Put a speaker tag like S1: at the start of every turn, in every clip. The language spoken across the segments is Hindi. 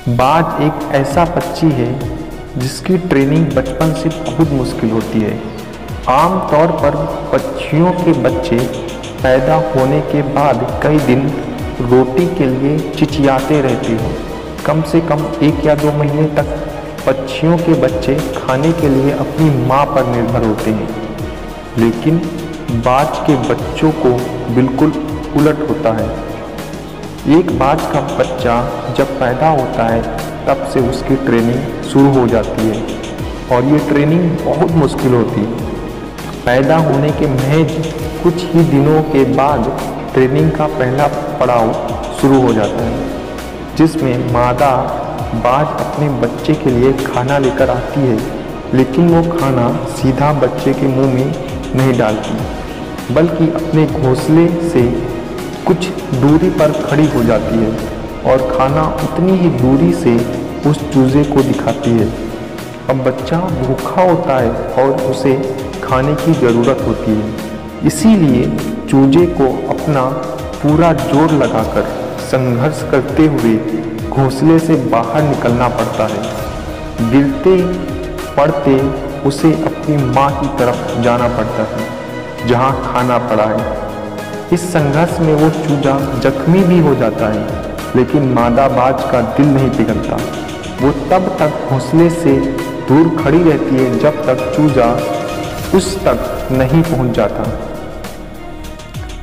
S1: बाज एक ऐसा पक्षी है जिसकी ट्रेनिंग बचपन से बहुत मुश्किल होती है। आमतौर पर पक्षियों के बच्चे पैदा होने के बाद कई दिन रोटी के लिए चिचियाते रहते हैं। कम से कम 1 या 2 महीने तक पक्षियों के बच्चे खाने के लिए अपनी माँ पर निर्भर होते हैं। लेकिन बाज के बच्चों को बिल्कुल उलट होता है। एक बाज का बच्चा जब पैदा होता है तब से उसकी ट्रेनिंग शुरू हो जाती है और ये ट्रेनिंग बहुत मुश्किल होती है। पैदा होने के महज कुछ ही दिनों के बाद ट्रेनिंग का पहला पड़ाव शुरू हो जाता है, जिसमें मादा बाज अपने बच्चे के लिए खाना लेकर आती है, लेकिन वो खाना सीधा बच्चे के मुंह में नहीं डालती, बल्कि अपने घोंसले से कुछ दूरी पर खड़ी हो जाती है और खाना उतनी ही दूरी से उस चूजे को दिखाती है। अब बच्चा भूखा होता है और उसे खाने की ज़रूरत होती है, इसीलिए चूजे को अपना पूरा जोर लगाकर संघर्ष करते हुए घोंसले से बाहर निकलना पड़ता है। गिरते पड़ते उसे अपनी माँ की तरफ जाना पड़ता है जहाँ खाना पड़ा है। इस संघर्ष में वो चूजा जख्मी भी हो जाता है, लेकिन मादा बाज का दिल नहीं पिघलता। वो तब तक घोंसले से दूर खड़ी रहती है जब तक चूजा उस तक नहीं पहुंच जाता।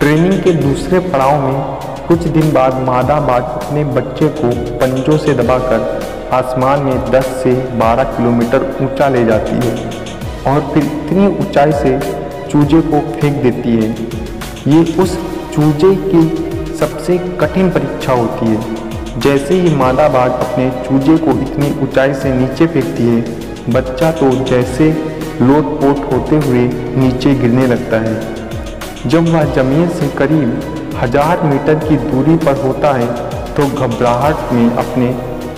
S1: ट्रेनिंग के दूसरे पड़ाव में कुछ दिन बाद मादा बाज अपने बच्चे को पंजों से दबाकर आसमान में 10 से 12 किलोमीटर ऊंचा ले जाती है और फिर इतनी ऊंचाई से चूजे को फेंक देती है। ये उस चूजे की सबसे कठिन परीक्षा होती है। जैसे ही मादा बाज अपने चूजे को इतनी ऊंचाई से नीचे फेंकती है, बच्चा तो जैसे लोट-पोट होते हुए नीचे गिरने लगता है। जब वह जमीन से करीब 1000 मीटर की दूरी पर होता है तो घबराहट में अपने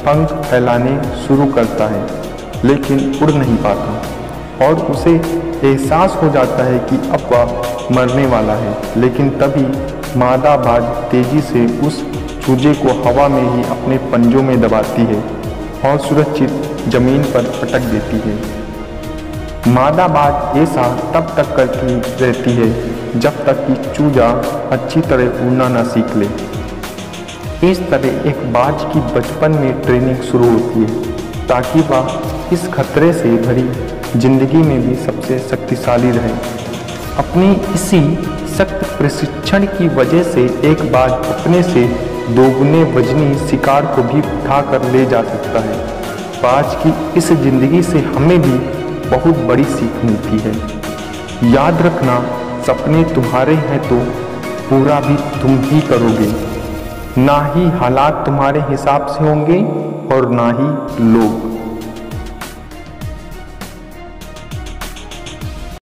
S1: पंख फैलाने शुरू करता है, लेकिन उड़ नहीं पाता और उसे एहसास हो जाता है कि अब वह मरने वाला है। लेकिन तभी मादा बाज तेजी से उस चूजे को हवा में ही अपने पंजों में दबाती है और सुरक्षित जमीन पर पटक देती है। मादा बाज ऐसा तब तक करती रहती है जब तक कि चूजा अच्छी तरह उड़ना न सीख ले। इस तरह एक बाज की बचपन में ट्रेनिंग शुरू होती है ताकि वह इस खतरे से भरी जिंदगी में भी सबसे शक्तिशाली रहे। अपनी इसी सख्त प्रशिक्षण की वजह से एक बाज अपने से 2 गुने वजनी शिकार को भी उठाकर ले जा सकता है। बाज की इस जिंदगी से हमें भी बहुत बड़ी सीख मिलती है। याद रखना, सपने तुम्हारे हैं तो पूरा भी तुम ही करोगे, ना ही हालात तुम्हारे हिसाब से होंगे और ना ही लोग।